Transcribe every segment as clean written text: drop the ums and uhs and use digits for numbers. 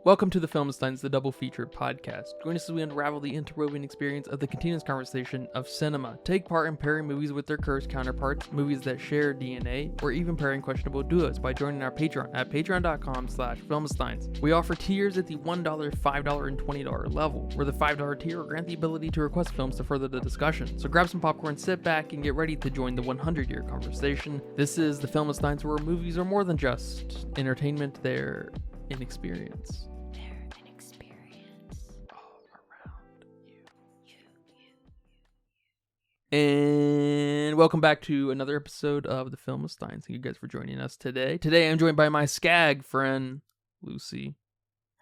Welcome to the Filmsteins, the double featured podcast. Join us as we unravel the interwoven experience of the continuous conversation of cinema. Take part in pairing movies with their cursed counterparts, movies that share DNA, or even pairing questionable duos by joining our Patreon at patreon.com/filmsteins. We offer tiers at the $1, $5, and $20 level, where the $5 tier will grant the ability to request films to further the discussion. So grab some popcorn, sit back, and get ready to join the 100-year conversation. This is the Filmsteins, where movies are more than just entertainment, they're an experience. And welcome back to another episode of the Filmsteins. Thank you guys for joining us today. Today I'm joined by my skag friend, Lucy.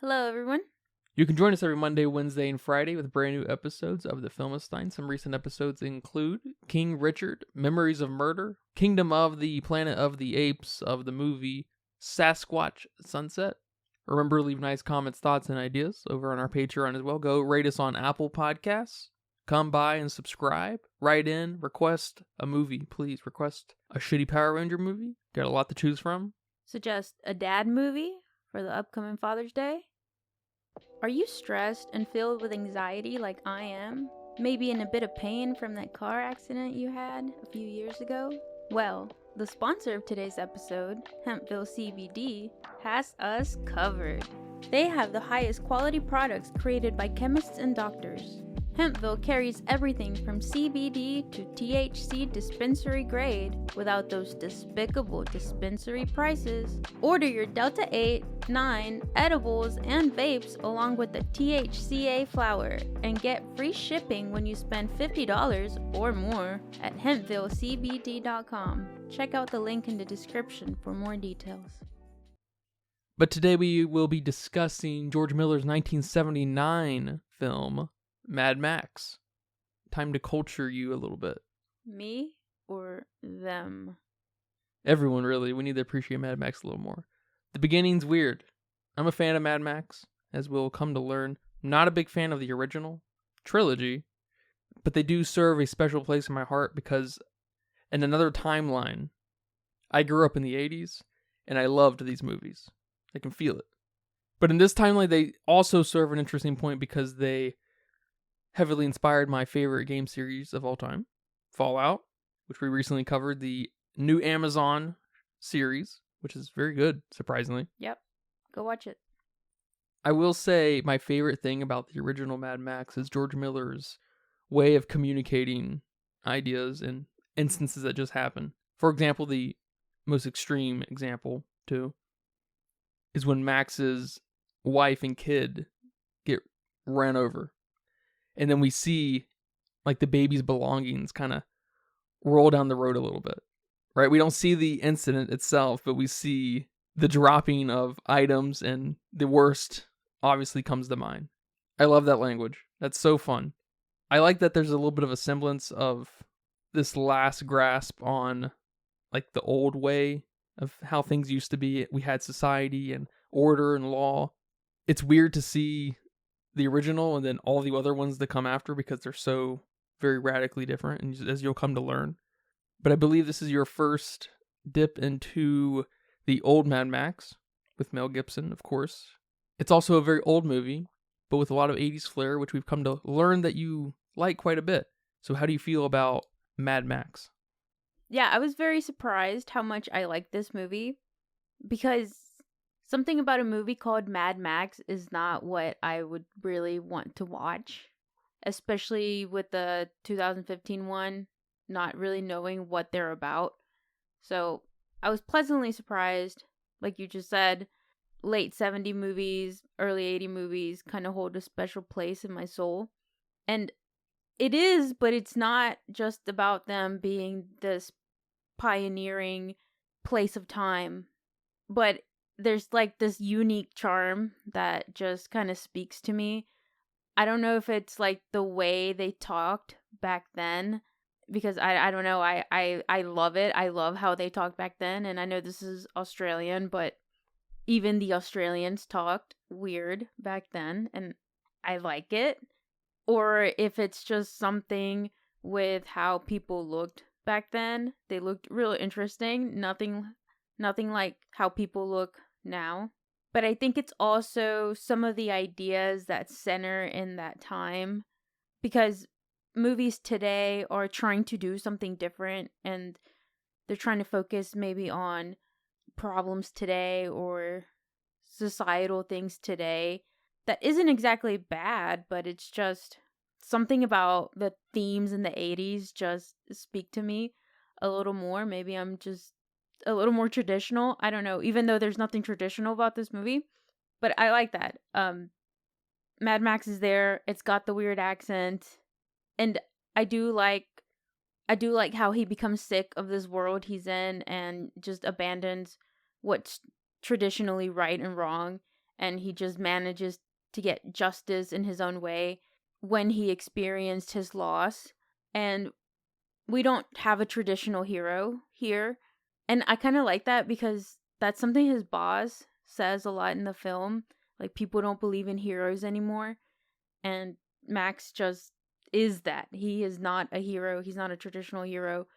Hello, everyone. You can join us every Monday, Wednesday, and Friday with brand new episodes of the Filmsteins. Some recent episodes include King Richard, Memories of Murder, Kingdom of the Planet of the Apes of the movie Sasquatch Sunset. Remember, leave nice comments, thoughts, and ideas over on our Patreon as well. Go rate us on Apple Podcasts. Come by and subscribe, write in, request a movie, please. Request a shitty Power Ranger movie. Got a lot to choose from. Suggest a dad movie for the upcoming Father's Day. Are you stressed and filled with anxiety like I am? Maybe in a bit of pain from that car accident you had a few years ago? Well, the sponsor of today's episode, Hempville CBD, has us covered. They have the highest quality products created by chemists and doctors. Hempville carries everything from CBD to THC dispensary grade without those despicable dispensary prices. Order your Delta 8, 9 edibles and vapes along with the THCA flower and get free shipping when you spend $50 or more at hempvillecbd.com. Check out the link in the description for more details. But today we will be discussing George Miller's 1979 film, Mad Max. Time to culture you a little bit. Me or them? Everyone, really. We need to appreciate Mad Max a little more. The beginning's weird. I'm a fan of Mad Max, as we'll come to learn. I'm not a big fan of the original trilogy, but they do serve a special place in my heart because in another timeline, I grew up in the 80s, and I loved these movies. I can feel it. But in this timeline, they also serve an interesting point because they heavily inspired my favorite game series of all time, Fallout, which we recently covered, the new Amazon series, which is very good, surprisingly. Yep, go watch it. I will say my favorite thing about the original Mad Max is George Miller's way of communicating ideas and instances that just happen. For example, the most extreme example, too, is when Max's wife and kid get ran over. And then we see, like, the baby's belongings kind of roll down the road a little bit, right? We don't see the incident itself, but we see the dropping of items, and the worst obviously comes to mind. I love that language. That's so fun. I like that there's a little bit of a semblance of this last grasp on, like, the old way of how things used to be. We had society and order and law. It's weird to see the original and then all the other ones that come after because they're so very radically different, and as you'll come to learn. But I believe this is your first dip into the old Mad Max with Mel Gibson, of course. It's also a very old movie, but with a lot of 80s flair, which we've come to learn that you like quite a bit. So how do you feel about Mad Max? Yeah, I was very surprised how much I liked this movie because something about a movie called Mad Max is not what I would really want to watch, especially with the 2015 one, not really knowing what they're about. So I was pleasantly surprised. Like you just said, late 70 movies, early 80 movies kind of hold a special place in my soul. And it is, but it's not just about them being this pioneering place of time, but there's like this unique charm that just kind of speaks to me. I don't know if it's like the way they talked back then, because I don't know. I love it. I love how they talked back then. And I know this is Australian, but even the Australians talked weird back then, and I like it. Or if it's just something with how people looked back then. They looked real interesting. Nothing like how people look now. But I think it's also some of the ideas that center in that time, because movies today are trying to do something different, and they're trying to focus maybe on problems today or societal things today. That isn't exactly bad, but it's just something about the themes in the 80s just speak to me a little more. Maybe I'm just a little more traditional. I don't know, even though there's nothing traditional about this movie. But I like that. Mad Max is there. It's got the weird accent. And I do like how he becomes sick of this world he's in and just abandons what's traditionally right and wrong, and he just manages to get justice in his own way when he experienced his loss. And we don't have a traditional hero here. And I kind of like that because that's something his boss says a lot in the film. Like, people don't believe in heroes anymore. And Max just is that. He is not a hero. He's not a traditional hero.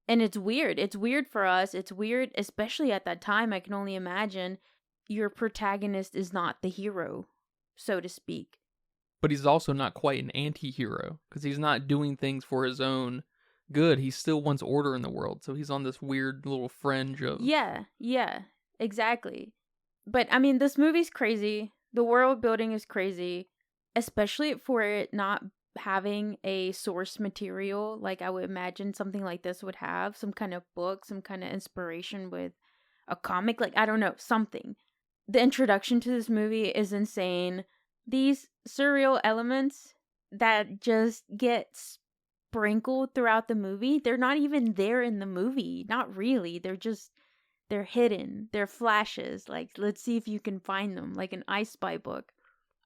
And it's weird. It's weird for us. It's weird, especially at that time. I can only imagine your protagonist is not the hero, so to speak. But he's also not quite an anti-hero, because he's not doing things for his own good. He still wants order in the world. So he's on this weird little fringe of... Yeah, exactly. But, I mean, this movie's crazy. The world building is crazy, especially for it not having a source material like I would imagine something like this would have. Some kind of book, some kind of inspiration with a comic. Like, I don't know, something. The introduction to this movie is insane. These surreal elements that just get sprinkled throughout the movie, they're not even there in the movie. Not really. They're hidden. They're flashes. Like, let's see if you can find them. Like an I Spy book.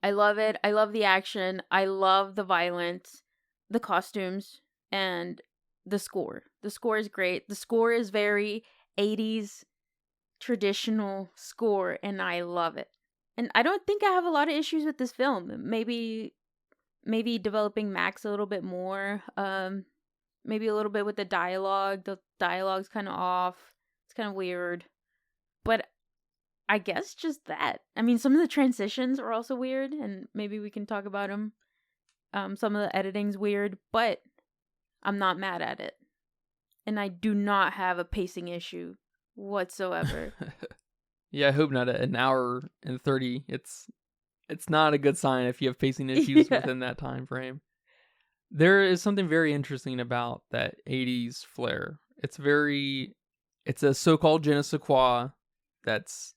I love it. I love the action. I love the violence, the costumes, and the score. The score is great. The score is very 80s traditional score, and I love it. And I don't think I have a lot of issues with this film. Maybe developing Max a little bit more. Maybe a little bit with the dialogue. The dialogue's kind of off. It's kind of weird. But I guess just that. I mean, some of the transitions are also weird, and maybe we can talk about them. Some of the editing's weird, but I'm not mad at it. And I do not have a pacing issue whatsoever. Yeah, I hope not. At an hour and 30, it's not a good sign if you have pacing issues within that time frame. There is something very interesting about that 80s flair. It's a so-called je ne sais quoi that's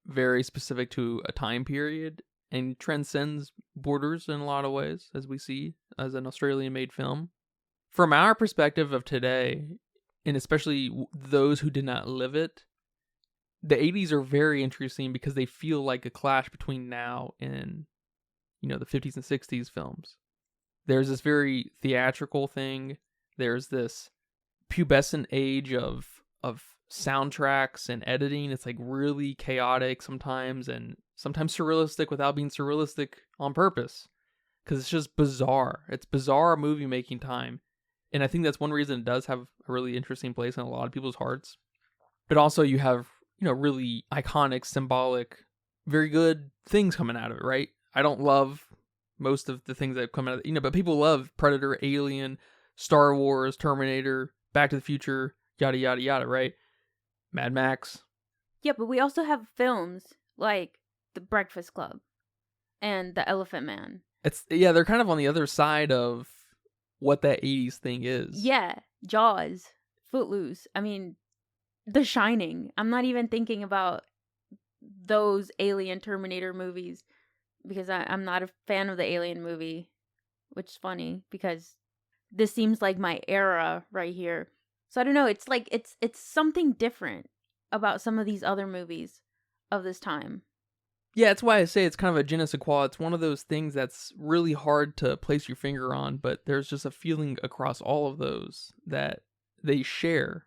very specific to a time period and transcends borders in a lot of ways, as we see as an Australian-made film. From our perspective of today, and especially those who did not live it, the 80s are very interesting because they feel like a clash between now and, the 50s and 60s films. There's this very theatrical thing. There's this pubescent age of soundtracks and editing. It's like really chaotic sometimes, and sometimes surrealistic without being surrealistic on purpose, because it's just bizarre. It's bizarre movie making time, and I think that's one reason it does have a really interesting place in a lot of people's hearts. But also you have really iconic, symbolic, very good things coming out of it, right? I don't love most of the things that come out of it, but people love Predator, Alien, Star Wars, Terminator, Back to the Future, yada yada yada, right? Mad Max. Yeah, but we also have films like The Breakfast Club and The Elephant Man. They're kind of on the other side of what that 80s thing is. Yeah, Jaws, Footloose. I mean, The Shining. I'm not even thinking about those Alien Terminator movies because I'm not a fan of the Alien movie, which is funny because this seems like my era right here. So I don't know, it's like it's something different about some of these other movies of this time. Yeah, that's why I say it's kind of a je ne sais quoi. It's one of those things that's really hard to place your finger on, but there's just a feeling across all of those that they share.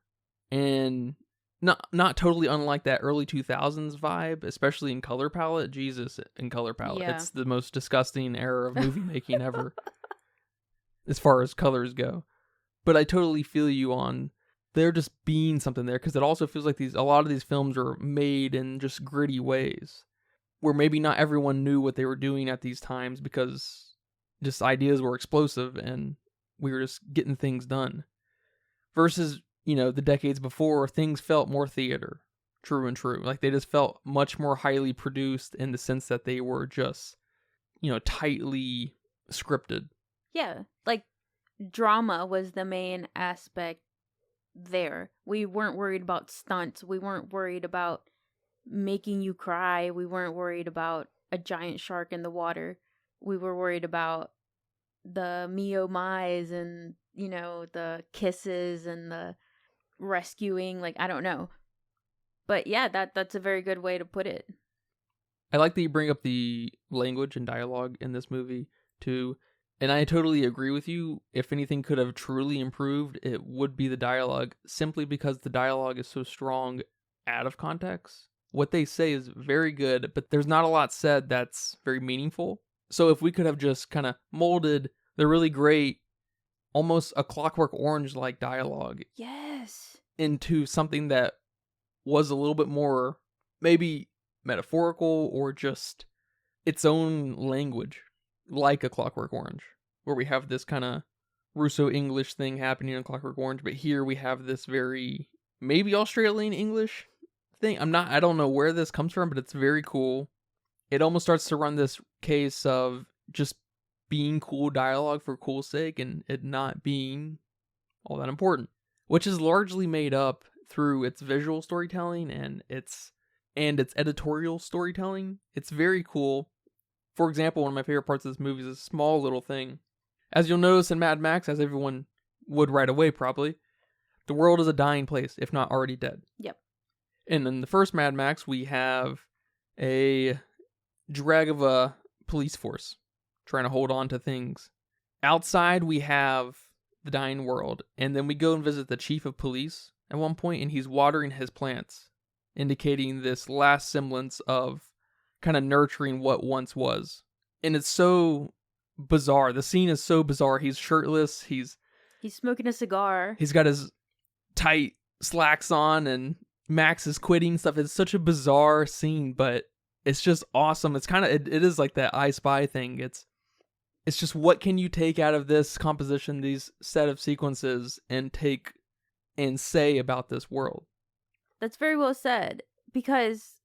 And not totally unlike that early 2000s vibe, especially in color palette. Jesus, in color palette. Yeah. It's the most disgusting era of movie making ever, as far as colors go. But I totally feel you on there just being something there, because it also feels like a lot of these films are made in just gritty ways. where maybe not everyone knew what they were doing at these times because just ideas were explosive and we were just getting things done. Versus, the decades before, things felt more theater. True and true. Like, they just felt much more highly produced in the sense that they were just, tightly scripted. Yeah, like drama was the main aspect there. We weren't worried about stunts. We weren't worried about making you cry. We weren't worried about a giant shark in the water. We were worried about the me oh my's and, the kisses and the rescuing. Like, I don't know. But yeah, that's a very good way to put it. I like that you bring up the language and dialogue in this movie, too. And I totally agree with you. If anything could have truly improved, it would be the dialogue, simply because the dialogue is so strong out of context. What they say is very good, but there's not a lot said that's very meaningful. So if we could have just kind of molded the really great, almost a Clockwork Orange-like dialogue Yes. into something that was a little bit more maybe metaphorical or just its own language, like a Clockwork Orange, where we have this kind of Russo-English thing happening in Clockwork Orange, but here we have this very maybe Australian English thing. I don't know where this comes from, but it's very cool. It almost starts to run this case of just being cool dialogue for cool's sake and it not being all that important, which is largely made up through its visual storytelling and its editorial storytelling. It's very cool. For example, one of my favorite parts of this movie is a small little thing. As you'll notice in Mad Max, as everyone would right away probably, the world is a dying place, if not already dead. Yep. And in the first Mad Max, we have a drag of a police force trying to hold on to things. Outside, we have the dying world, and then we go and visit the chief of police at one point, and he's watering his plants, indicating this last semblance of kind of nurturing what once was. And it's so bizarre. The scene is so bizarre. He's shirtless. He's smoking a cigar. He's got his tight slacks on, and Max is quitting stuff. It's such a bizarre scene, but it's just awesome. It's kind of it is like that I Spy thing. It's just, what can you take out of this composition, these set of sequences, and take and say about this world? That's very well said, because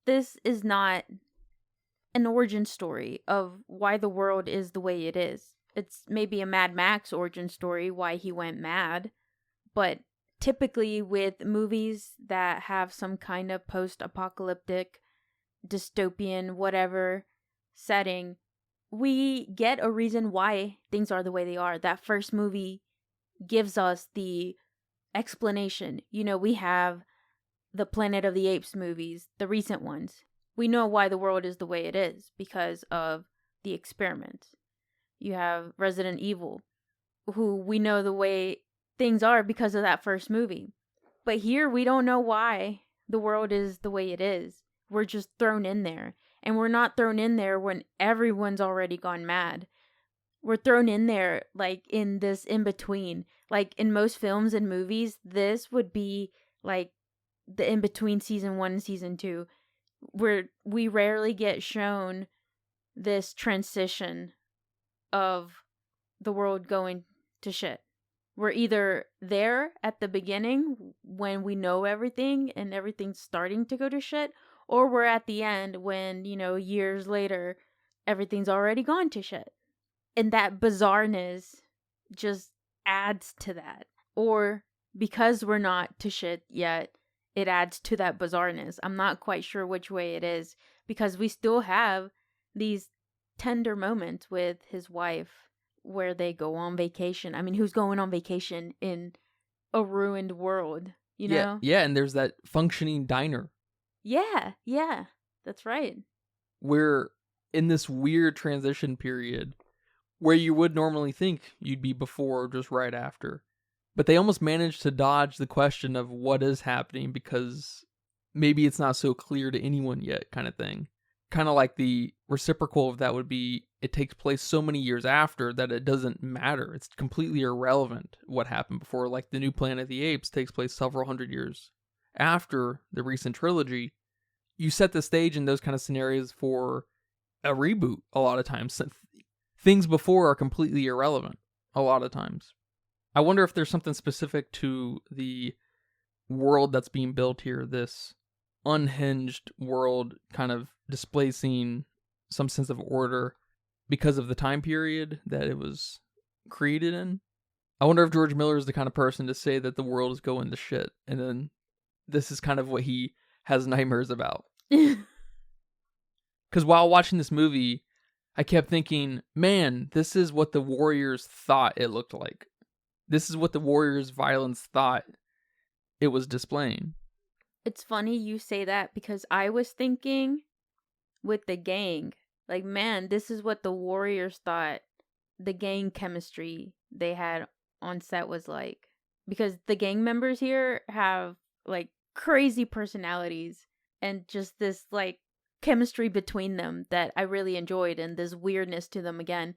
this is not an origin story of why the world is the way it is. It's maybe a Mad Max origin story, why he went mad, but typically with movies that have some kind of post-apocalyptic, dystopian, whatever setting, we get a reason why things are the way they are. That first movie gives us the explanation. We have the Planet of the Apes movies, the recent ones. We know why the world is the way it is because of the experiments. You have Resident Evil, who we know the way things are because of that first movie. But here we don't know why the world is the way it is. We're just thrown in there. And we're not thrown in there when everyone's already gone mad. We're thrown in there like in this in-between. Like in most films and movies, this would be like the in-between season 1 and season 2, where we rarely get shown this transition of the world going to shit. We're either there at the beginning when we know everything and everything's starting to go to shit, or we're at the end when, years later, everything's already gone to shit. And that bizarreness just adds to that. Or because we're not to shit yet, it adds to that bizarreness. I'm not quite sure which way it is, because we still have these tender moments with his wife where they go on vacation. I mean, who's going on vacation in a ruined world, you know? Yeah, and there's that functioning diner. Yeah, that's right. We're in this weird transition period where you would normally think you'd be before or just right after. But they almost managed to dodge the question of what is happening because maybe it's not so clear to anyone yet, kind of thing. Kind of like the reciprocal of that would be, it takes place so many years after that it doesn't matter. It's completely irrelevant what happened before. Like the new Planet of the Apes takes place several hundred years after the recent trilogy. you set the stage in those kind of scenarios for a reboot a lot of times. Things before are completely irrelevant a lot of times. I wonder if there's something specific to the world that's being built here, this unhinged world kind of displacing some sense of order because of the time period that it was created in. I wonder if George Miller is the kind of person to say that the world is going to shit, and then this is kind of what he has nightmares about. Because while watching this movie, I kept thinking, man, this is what the Warriors thought it looked like. This is what the Warriors' violence thought it was displaying. It's funny you say that because I was thinking with the gang, like, man, this is what the Warriors thought the gang chemistry they had on set was like. Because the gang members here have, like, crazy personalities and just this, like, chemistry between them that I really enjoyed, and this weirdness to them again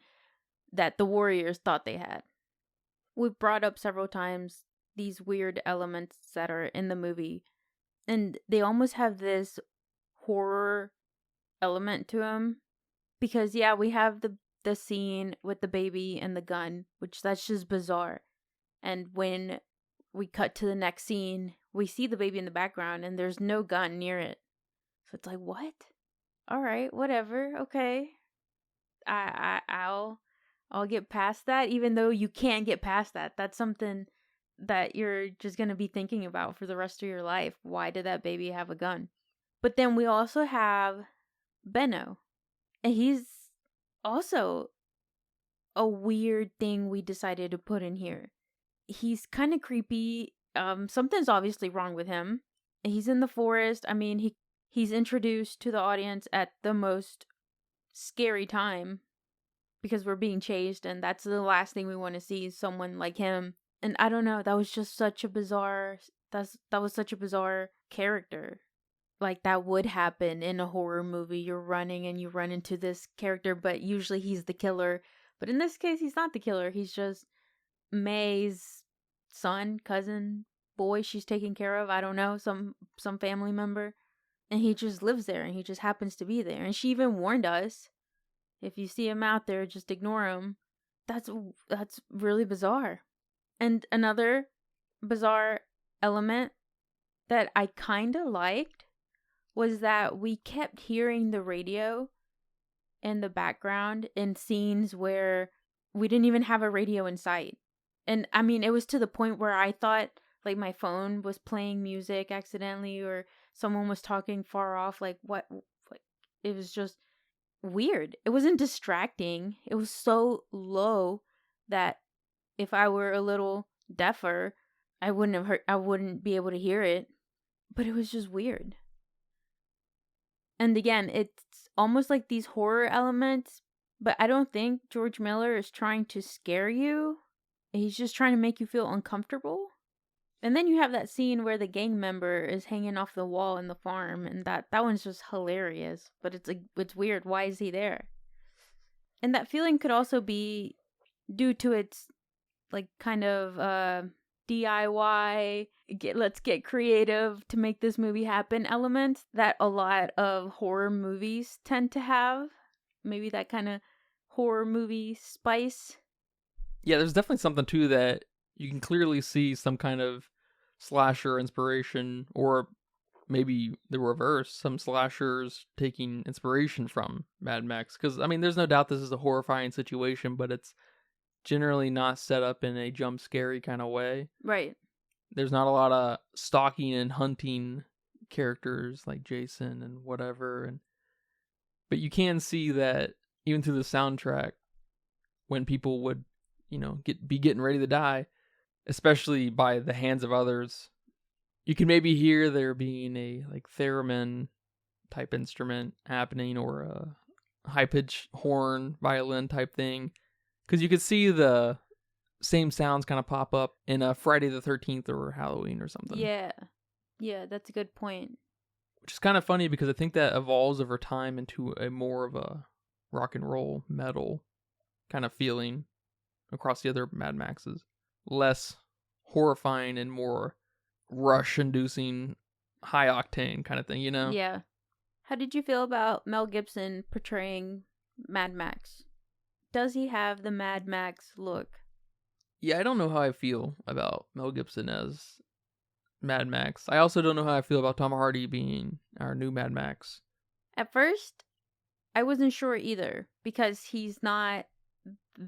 that the Warriors thought they had. We've brought up several times these weird elements that are in the movie, and they almost have this horror element to them. Because, yeah, we have the scene with the baby and the gun, which that's just bizarre. And when we cut to the next scene, we see the baby in the background and there's no gun near it. So it's like, what? All right, whatever. Okay. I'll get past that, even though you can't get past that. That's something that you're just going to be thinking about for the rest of your life. Why did that baby have a gun? But then we also have Benno. And he's also a weird thing we decided to put in here. He's kind of creepy. Something's obviously wrong with him. He's in the forest. I mean, he's introduced to the audience at the most scary time because we're being chased, and that's the last thing we want to see is someone like him. And I don't know, that was just such a bizarre character. Like, that would happen in a horror movie. You're running and you run into this character, but usually he's the killer. But in this case, he's not the killer. He's just May's son, cousin, boy she's taking care of. I don't know, some family member. And he just lives there, and he just happens to be there. And she even warned us, if you see him out there, just ignore him. That's really bizarre. And another bizarre element that I kind of liked was that we kept hearing the radio in the background in scenes where we didn't even have a radio in sight. And I mean, it was to the point where I thought like my phone was playing music accidentally, or someone was talking far off. Like, what? Like, it was just weird. It wasn't distracting. It was so low that if I were a little deafer, I wouldn't be able to hear it. But it was just weird. And again, it's almost like these horror elements, but I don't think George Miller is trying to scare you. He's just trying to make you feel uncomfortable. And then you have that scene where the gang member is hanging off the wall in the farm, and that one's just hilarious. But it's like, it's weird. Why is he there? And that feeling could also be due to its like kind of DIY, let's get creative to make this movie happen element that a lot of horror movies tend to have. Maybe that kind of horror movie spice. Yeah, there's definitely something too that you can clearly see some kind of slasher inspiration, or maybe the reverse, some slashers taking inspiration from Mad Max. Because, I mean, there's no doubt this is a horrifying situation, but it's generally not set up in a jump scary kind of way. Right. There's not a lot of stalking and hunting characters like Jason and whatever. But you can see that even through the soundtrack, when people would, be getting ready to die, especially by the hands of others, you can maybe hear there being a like theremin type instrument happening, or a high-pitched horn, violin type thing. Because you could see the same sounds kind of pop up in a Friday the 13th or Halloween or something. Yeah, that's a good point. Which is kind of funny because I think that evolves over time into a more of a rock and roll metal kind of feeling across the other Mad Maxes. Less horrifying and more rush-inducing, high-octane kind of thing, Yeah. How did you feel about Mel Gibson portraying Mad Max? Does he have the Mad Max look? Yeah, I don't know how I feel about Mel Gibson as Mad Max. I also don't know how I feel about Tom Hardy being our new Mad Max. At first, I wasn't sure either because he's not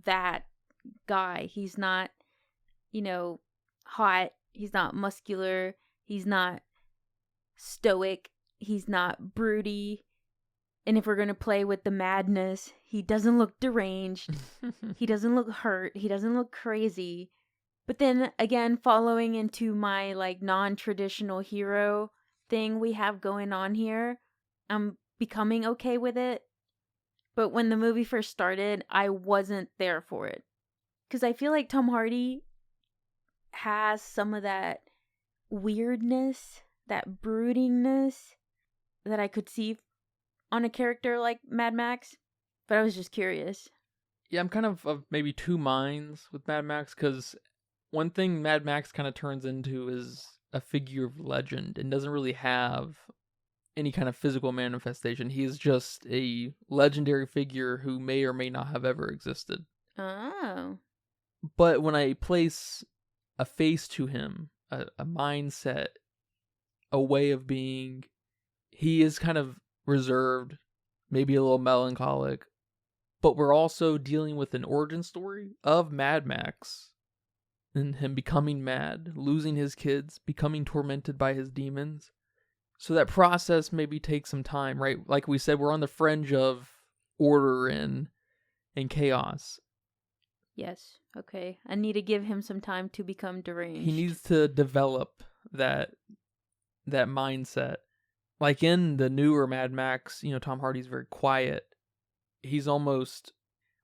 that guy. He's not, hot. He's not muscular. He's not stoic. He's not broody. And if we're going to play with the madness, he doesn't look deranged. He doesn't look hurt. He doesn't look crazy. But then again, following into my non-traditional hero thing we have going on here, I'm becoming okay with it. But when the movie first started, I wasn't there for it. Because I feel like Tom Hardy has some of that weirdness, that broodingness that I could see on a character like Mad Max. But I was just curious. Yeah, I'm kind of maybe two minds with Mad Max, because one thing Mad Max kind of turns into is a figure of legend and doesn't really have any kind of physical manifestation. He is just a legendary figure who may or may not have ever existed. Oh. But when I place a face to him, a mindset, a way of being, he is kind of reserved, maybe a little melancholic, but we're also dealing with an origin story of Mad Max and him becoming mad, losing his kids, becoming tormented by his demons. So that process maybe takes some time, right? Like we said, we're on the fringe of order and chaos. Yes. Okay. I need to give him some time to become deranged. He needs to develop that mindset. Like in the newer Mad Max, Tom Hardy's very quiet. He's almost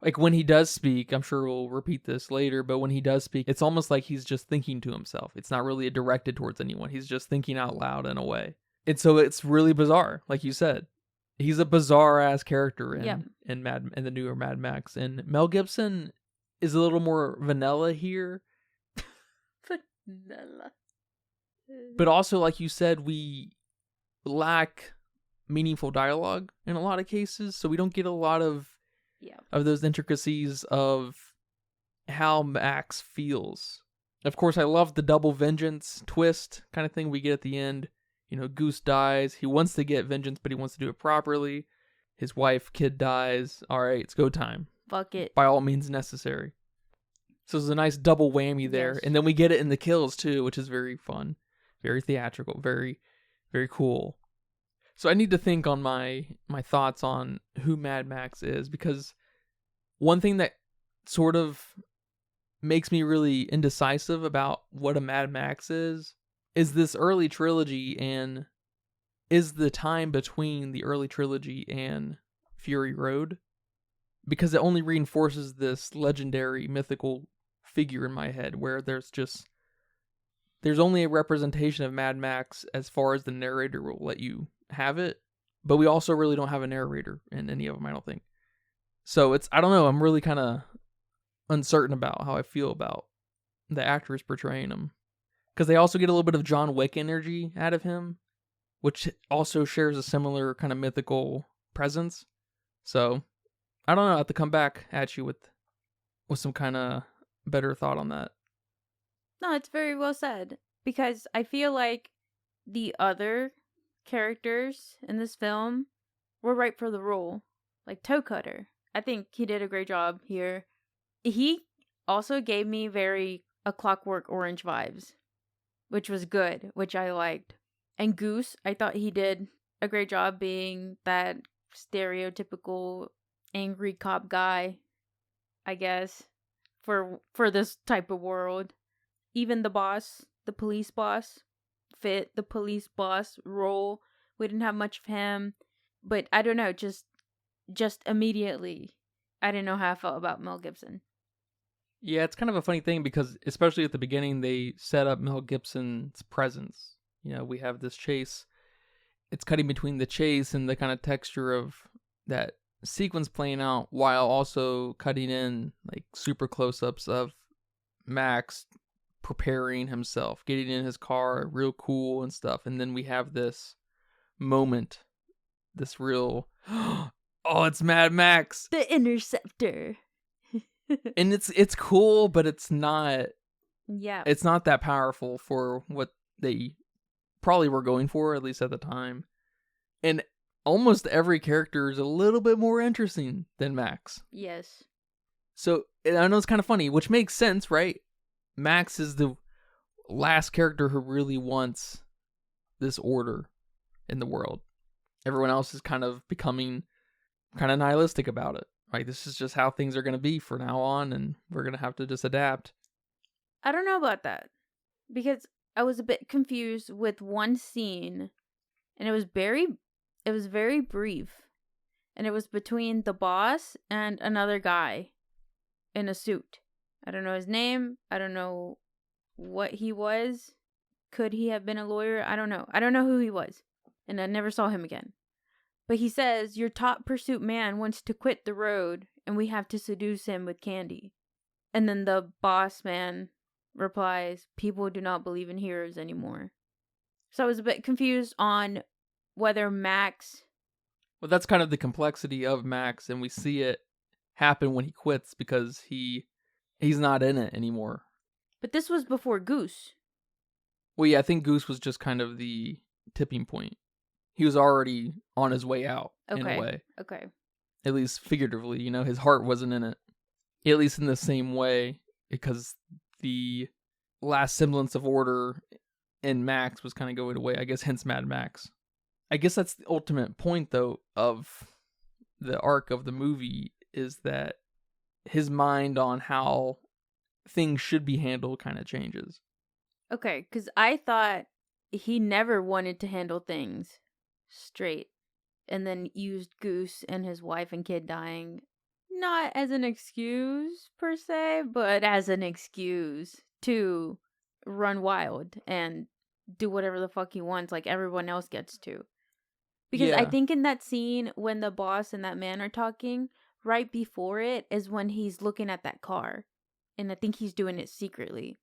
like, when he does speak, I'm sure we'll repeat this later, but when he does speak, it's almost like he's just thinking to himself. It's not really directed towards anyone. He's just thinking out loud in a way. And so it's really bizarre, like you said. He's a bizarre ass character in the newer Mad Max. And Mel Gibson is a little more vanilla here. Vanilla. But also, like you said, we lack meaningful dialogue in a lot of cases, so we don't get a lot of those intricacies of how Max feels. Of course, I love the double vengeance twist kind of thing we get at the end. Goose dies. He wants to get vengeance, but he wants to do it properly. His wife, kid dies. All right, it's go time. Fuck it. By all means necessary. So there's a nice double whammy there. Yes. And then we get it in the kills too, which is very fun, very theatrical, very, very cool. So I need to think on my thoughts on who Mad Max is, because one thing that sort of makes me really indecisive about what a Mad Max is this early trilogy, and is the time between the early trilogy and Fury Road, because it only reinforces this legendary mythical figure in my head, where there's only a representation of Mad Max as far as the narrator will let you have it, but we also really don't have a narrator in any of them, I don't think. So I don't know, I'm really kind of uncertain about how I feel about the actors portraying him, because they also get a little bit of John Wick energy out of him, which also shares a similar kind of mythical presence. So I don't know, I have to come back at you with some kind of better thought on that. No, it's very well said, because I feel like the other characters in this film were right for the role. Like Toecutter, I think he did a great job here. He also gave me very A Clockwork Orange vibes, which was good, which I liked. And Goose, I thought he did a great job being that stereotypical angry cop guy, I guess, for this type of world. Even the boss, the police boss, fit the police boss role. We didn't have much of him, but I don't know, just immediately, I didn't know how I felt about Mel Gibson. Yeah, it's kind of a funny thing, because especially at the beginning, they set up Mel Gibson's presence. We have this chase. It's cutting between the chase and the kind of texture of that sequence playing out, while also cutting in like super close-ups of Max preparing himself, getting in his car, real cool and stuff. And then we have this moment this real, oh, it's Mad Max. The Interceptor. And it's cool, but it's not Yeah. that powerful for what they probably were going for, at least at the time. And almost every character is a little bit more interesting than Max. Yes. So I know it's kind of funny, which makes sense, right? Max is the last character who really wants this order in the world. Everyone else is kind of becoming kind of nihilistic about it. Like, this is just how things are going to be from now on, and we're going to have to just adapt. I don't know about that, because I was a bit confused with one scene, and it was very brief, and it was between the boss and another guy in a suit. I don't know his name. I don't know what he was. Could he have been a lawyer? I don't know. I don't know who he was, and I never saw him again. But he says, your top pursuit man wants to quit the road, and we have to seduce him with candy. And then the boss man replies, people do not believe in heroes anymore. So I was a bit confused on whether Max... Well, that's kind of the complexity of Max, and we see it happen when he quits because he's not in it anymore. But this was before Goose. Well, yeah, I think Goose was just kind of the tipping point. He was already on his way out, in a way. Okay. At least figuratively, his heart wasn't in it. At least in the same way, because the last semblance of order in Max was kind of going away. I guess hence Mad Max. I guess that's the ultimate point, though, of the arc of the movie, is that his mind on how things should be handled kind of changes. Okay, because I thought he never wanted to handle things straight, and then used Goose and his wife and kid dying not as an excuse per se, but as an excuse to run wild and do whatever the fuck he wants, like everyone else gets to. Because I think in that scene when the boss and that man are talking, right before it is when he's looking at that car, and I think he's doing it secretly.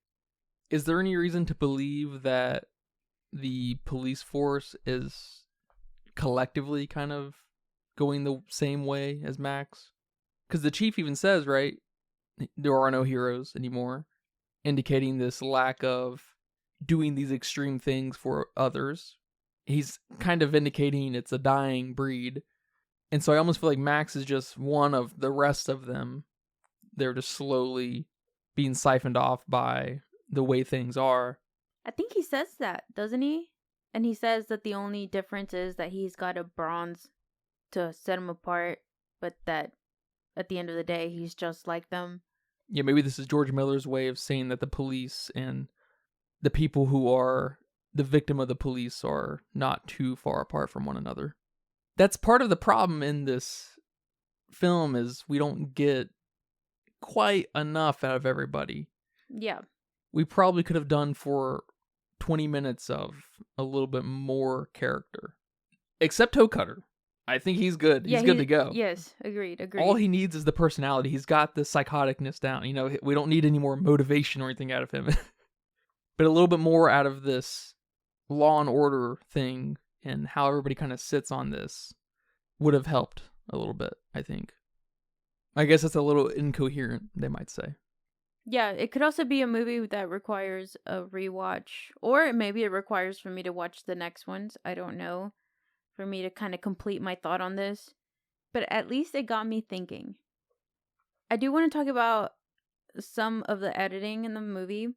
Is there any reason to believe that the police force is collectively kind of going the same way as Max? Because the chief even says, right, there are no heroes anymore, indicating this lack of doing these extreme things for others. He's kind of indicating it's a dying breed. And so I almost feel like Max is just one of the rest of them. They're just slowly being siphoned off by the way things are. I think he says that, doesn't he? And he says that the only difference is that he's got a bronze to set him apart, but that at the end of the day, he's just like them. Yeah, maybe this is George Miller's way of saying that the police and the people who are the victim of the police are not too far apart from one another. That's part of the problem in this film, is we don't get quite enough out of everybody. Yeah. We probably could have done for 20 minutes of a little bit more character. Except Toecutter. I think he's good. He's good to go. Yes, agreed. All he needs is the personality. He's got the psychoticness down. We don't need any more motivation or anything out of him. But a little bit more out of this law and order thing and how everybody kind of sits on this would have helped a little bit, I think. I guess it's a little incoherent, they might say. Yeah, it could also be a movie that requires a rewatch, or maybe it requires for me to watch the next ones. I don't know, for me to kind of complete my thought on this. But at least it got me thinking. I do want to talk about some of the editing in the movie.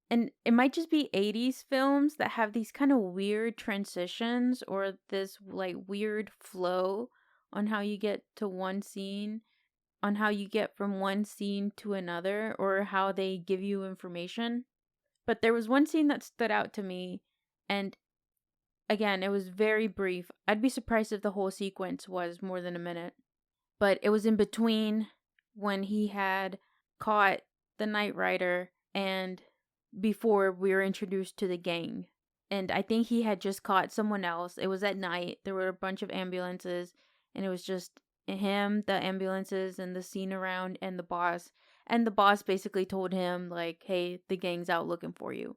And it might just be 80s films that have these kind of weird transitions or this like weird flow on how you get to one scene, on how you get from one scene to another, or how they give you information. But there was one scene that stood out to me, and again, it was very brief. I'd be surprised if the whole sequence was more than a minute. But it was in between when he had caught the Knight Rider and before we were introduced to the gang. And I think he had just caught someone else. It was at night. There were a bunch of ambulances, and it was just him, the ambulances, and the scene around, and the boss. And the boss basically told him, like, hey, the gang's out looking for you.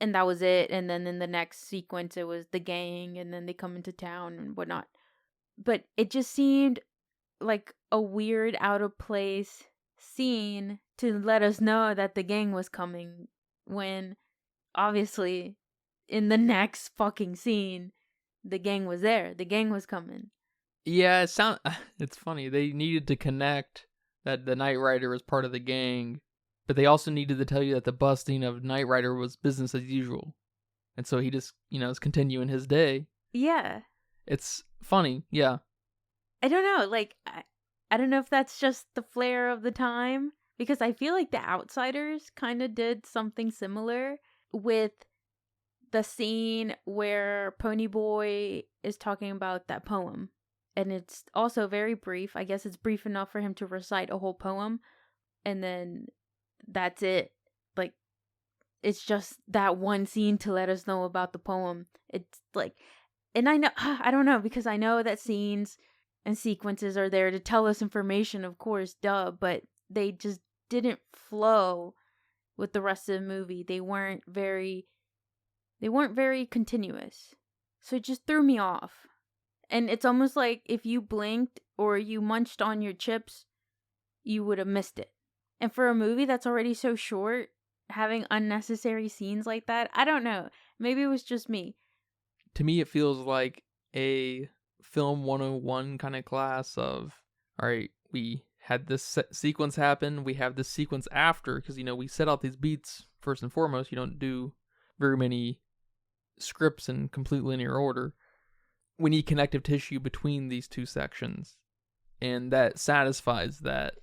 And that was it. And then in the next sequence, it was the gang, and then they come into town and whatnot. but it just seemed like a weird, out of place scene to let us know that the gang was coming, when obviously in the next fucking scene the gang was there. The gang was coming. Yeah, it's funny. They needed to connect that the Knight Rider was part of the gang, but they also needed to tell you that the busting of Knight Rider was business as usual. And so he just, is continuing his day. Yeah. It's funny, yeah. I don't know, like, I don't know if that's just the flair of the time, because I feel like The Outsiders kind of did something similar with the scene where Ponyboy is talking about that poem. And it's also very brief. I guess it's brief enough for him to recite a whole poem. And then that's it. Like, it's just that one scene to let us know about the poem. It's like, and I know, I don't know, because I know that scenes and sequences are there to tell us information, of course, duh, but they just didn't flow with the rest of the movie. They weren't very continuous. So it just threw me off. And it's almost like if you blinked or you munched on your chips, you would have missed it. And for a movie that's already so short, having unnecessary scenes like that, I don't know. Maybe it was just me. To me, it feels like a film 101 kind of class of, all right, we had this sequence happen, we have this sequence after, because, we set out these beats first and foremost. You don't do very many scripts in complete linear order. We need connective tissue between these two sections, and that satisfies that.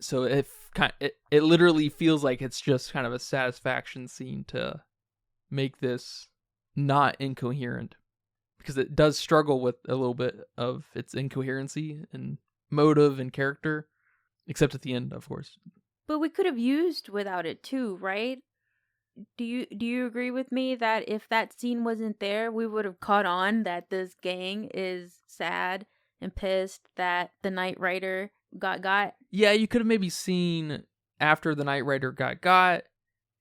So it literally feels like it's just kind of a satisfaction scene to make this not incoherent, because it does struggle with a little bit of its incoherency and motive and character, except at the end, of course. But we could have used without it too, right? Do you agree with me that if that scene wasn't there, we would have caught on that this gang is sad and pissed that the Knight Rider got? Yeah, you could have maybe seen after the Knight Rider got,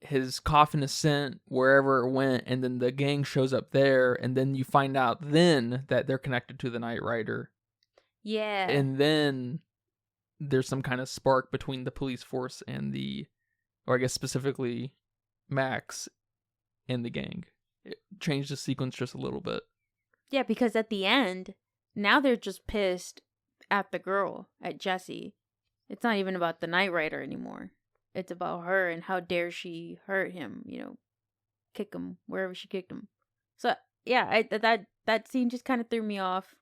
his coffin is sent wherever it went, and then the gang shows up there, and then you find out then that they're connected to the Knight Rider. Yeah. And then there's some kind of spark between the police force and or I guess specifically Max and the gang. It changed the sequence just a little bit. Yeah, because at the end, now they're just pissed at the girl, at Jessie. It's not even about the Knight Rider anymore. It's about her and how dare she hurt him, kick him wherever she kicked him. So, yeah, that scene just kind of threw me off.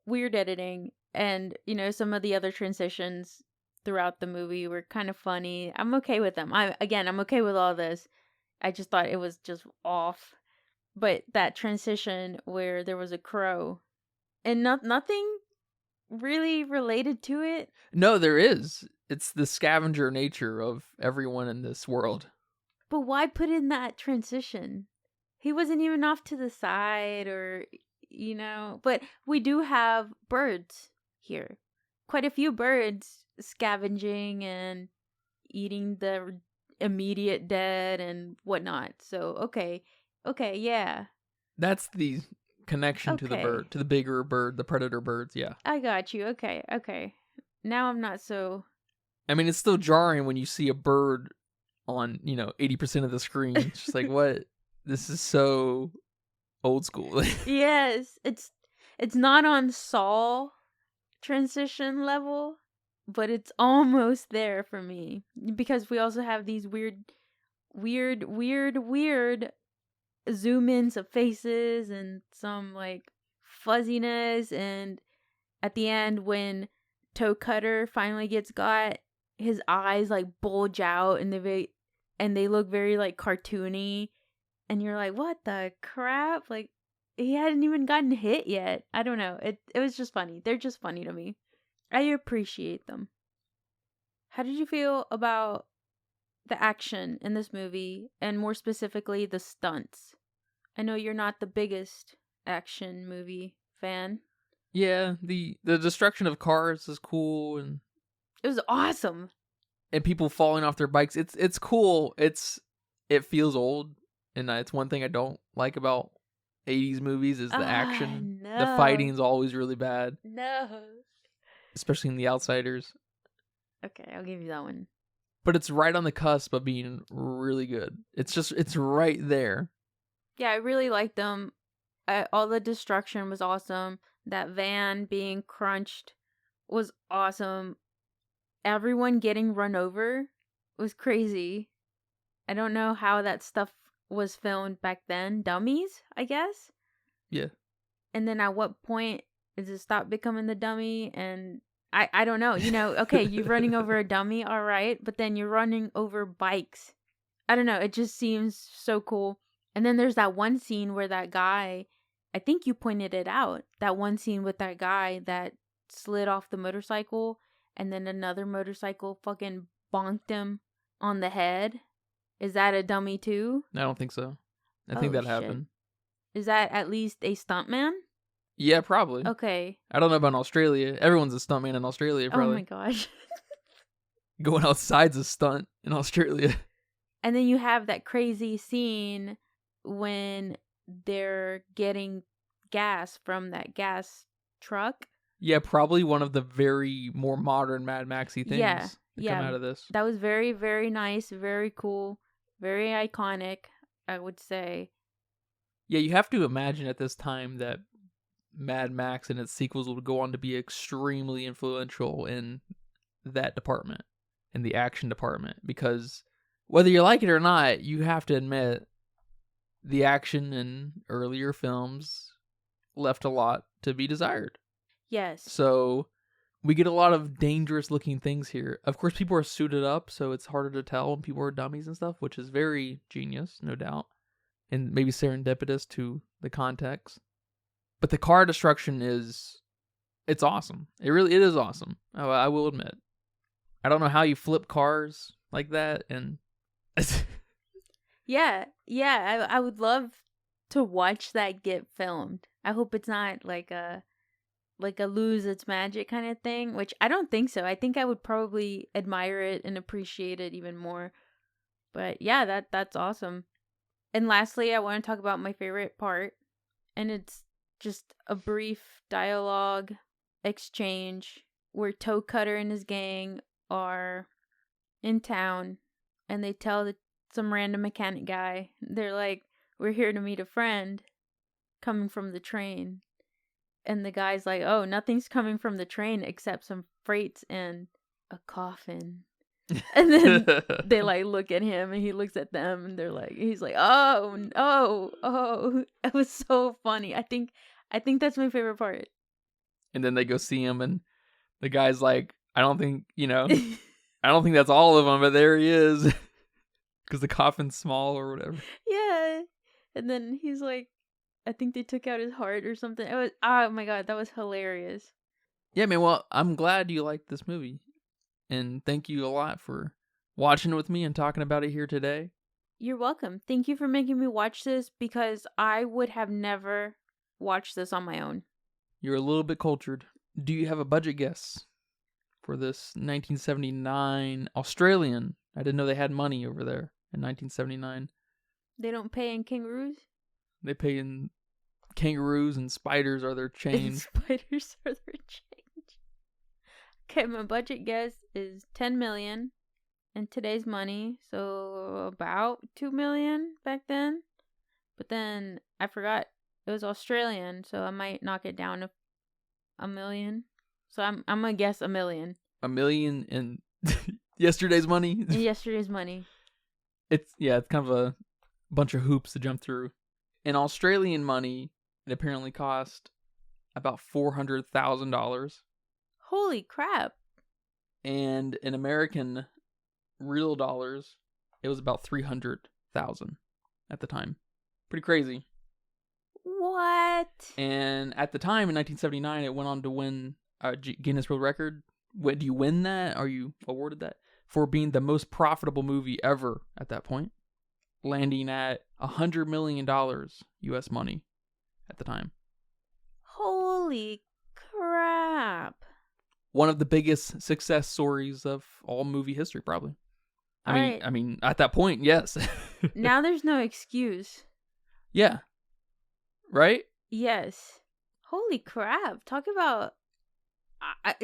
Weird editing, and, some of the other transitions throughout the movie were kind of funny. I'm okay with them. I'm okay with all this. I just thought it was just off. But that transition where there was a crow and nothing really related to it. No, there is. It's the scavenger nature of everyone in this world. But why put in that transition? He wasn't even off to the side or, But we do have birds here. Quite a few birds scavenging and eating the immediate dead and whatnot. So, okay, yeah. That's the connection to the bird, to the bigger bird, the predator birds, yeah. I got you. Okay. Now I'm not so... I mean, it's still jarring when you see a bird on, 80% of the screen. It's just like, what? This is so old school. Yes, it's not on Saw transition level, but it's almost there for me, because we also have these weird zoom ins of faces and some like fuzziness, and at the end when Toecutter finally gets got, his eyes like bulge out and they look very like cartoony, and you're like, what the crap? Like, he hadn't even gotten hit yet. I don't know. It was just funny. They're just funny to me. I appreciate them. How did you feel about the action in this movie, and more specifically the stunts? I know you're not the biggest action movie fan. Yeah, the destruction of cars is cool, and it was awesome. And people falling off their bikes. It's cool. It feels old, and it's one thing I don't like about 80s movies is the action. No. No. The fighting's always really bad, No. especially in The Outsiders. Okay, I'll give you that one. But it's right on the cusp of being really good. It's right there. Yeah, I really liked them. All the destruction was awesome. That van being crunched was awesome. Everyone getting run over was crazy. I don't know how that stuff was filmed back then. Dummies, I guess? Yeah. And then at what point does it stop becoming the dummy? And I don't know. Okay, you're running over a dummy, all right. But then you're running over bikes. I don't know. It just seems so cool. And then there's that one scene where that guy, I think you pointed it out, that one scene with that guy that slid off the motorcycle and then another motorcycle fucking bonked him on the head. Is that a dummy too? I don't think so. I think that happened. Is that at least a stuntman? Yeah, probably. Okay. I don't know about Australia. Everyone's a stuntman in Australia, probably. Oh my gosh. Going outside's a stunt in Australia. And then you have that crazy scene when they're getting gas from that gas truck. Yeah, probably one of the very more modern Mad Maxy things that come out of this. That was very, very nice, very cool, very iconic, I would say. Yeah, you have to imagine at this time that Mad Max and its sequels would go on to be extremely influential in that department, in the action department, because whether you like it or not, you have to admit the action in earlier films left a lot to be desired. Yes. So we get a lot of dangerous looking things here. Of course, people are suited up, so it's harder to tell when people are dummies and stuff, which is very genius, no doubt, and maybe serendipitous to the context. But the car destruction it's awesome. It is awesome. I will admit. I don't know how you flip cars like that, and yeah, I would love to watch that get filmed. I hope it's not like a lose its magic kind of thing, which I don't think so. I think I would probably admire it and appreciate it even more. But yeah, that's awesome. And lastly, I want to talk about my favorite part, and it's just a brief dialogue exchange where Toecutter and his gang are in town, and they tell some random mechanic guy, they're like, "We're here to meet a friend coming from the train." And the guy's like, "Oh, nothing's coming from the train except some freights and a coffin." And then they like look at him and he looks at them and he's like, "Oh, no. It was so funny." I think that's my favorite part. And then they go see him and the guy's like, I don't think that's all of them, but there he is. Because the coffin's small or whatever. Yeah. And then he's like, I think they took out his heart or something. It was, oh my god, that was hilarious. Yeah, man, well, I'm glad you liked this movie. And thank you a lot for watching it with me and talking about it here today. You're welcome. Thank you for making me watch this because I would have never watched this on my own. You're a little bit cultured. Do you have a budget guess for this 1979 Australian? I didn't know they had money over there in 1979. They don't pay in kangaroos? They pay in kangaroos and spiders are their change. Spiders are their change. Okay, my budget guess is 10 million in today's money, so about 2 million back then. But then I forgot it was Australian, so I might knock it down to a million. So I'm gonna guess $1 million. $1 million in yesterday's money? In yesterday's money. It's kind of a bunch of hoops to jump through. In Australian money, it apparently cost about $400,000. Holy crap. And in American real dollars, it was about 300,000 at the time. Pretty crazy. What? And at the time, in 1979, it went on to win a Guinness World Record. Do you win that? Are you awarded that? For being the most profitable movie ever at that point. Landing at $100 million US money at the time. Holy crap. One of the biggest success stories of all movie history, probably. I mean, at that point, yes. Now there's no excuse. Yeah. Right? Yes. Holy crap. Talk about... I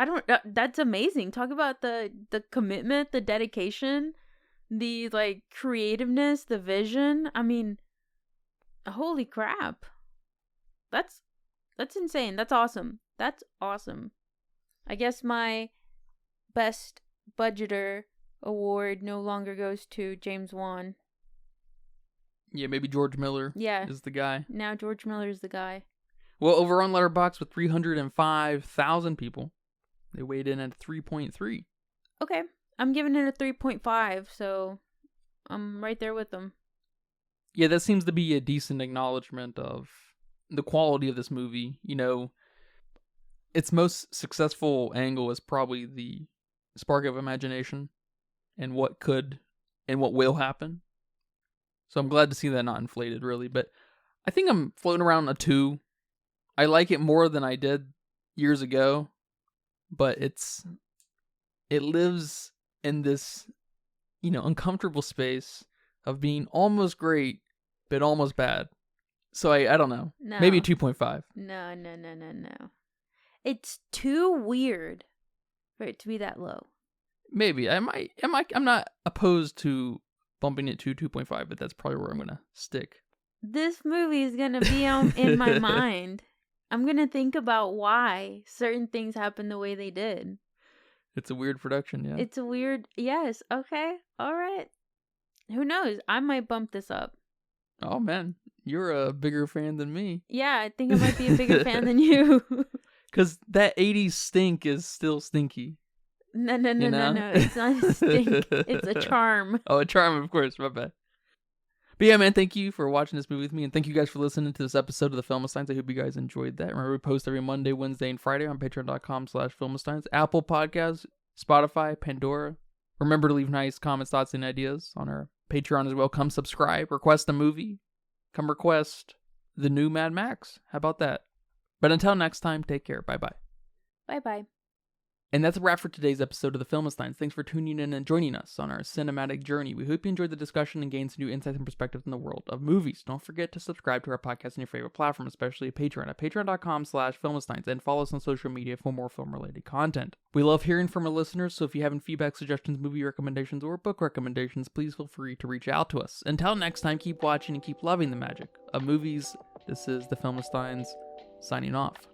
don't... That's amazing. Talk about the commitment, the dedication, the, like, creativeness, the vision. I mean, holy crap. That's insane. That's awesome. That's awesome. I guess my best budgeter award no longer goes to James Wan. Yeah, maybe George Miller is the guy. Now George Miller is the guy. Well, over on Letterboxd with 305,000 people, they weighed in at 3.3. Okay. I'm giving it a 3.5, so I'm right there with them. Yeah, that seems to be a decent acknowledgement of the quality of this movie. You know, its most successful angle is probably the spark of imagination and what could and what will happen. So I'm glad to see that not inflated, really. But I think I'm floating around a 2. I like it more than I did years ago, but it lives in this, you know, uncomfortable space of being almost great, but almost bad. So I don't know. No. Maybe 2.5. No. It's too weird for it to be that low. Maybe. I'm not opposed to bumping it to 2.5, but that's probably where I'm going to stick. This movie is going to be in my mind. I'm going to think about why certain things happened the way they did. It's a weird production, yeah. It's a weird... Yes, okay, all right. Who knows? I might bump this up. Oh, man. You're a bigger fan than me. Yeah, I think I might be a bigger fan than you. Because that 80s stink is still stinky. No. It's not a stink. It's a charm. Oh, a charm, of course. My bad. But yeah, man, thank you for watching this movie with me. And thank you guys for listening to this episode of The Filmistines. I hope you guys enjoyed that. Remember, we post every Monday, Wednesday, and Friday on patreon.com/Filmistines, Apple Podcasts, Spotify, Pandora. Remember to leave nice comments, thoughts, and ideas on our Patreon as well. Come subscribe. Request a movie. Come request the new Mad Max. How about that? But until next time, take care. Bye-bye. Bye-bye. And that's a wrap for today's episode of The Filmistines. Thanks for tuning in and joining us on our cinematic journey. We hope you enjoyed the discussion and gained some new insights and perspectives in the world of movies. Don't forget to subscribe to our podcast on your favorite platform, especially at Patreon at patreon.com/Filmistines, and follow us on social media for more film-related content. We love hearing from our listeners, so if you have any feedback, suggestions, movie recommendations, or book recommendations, please feel free to reach out to us. Until next time, keep watching and keep loving the magic of movies. This is The Filmistines, signing off.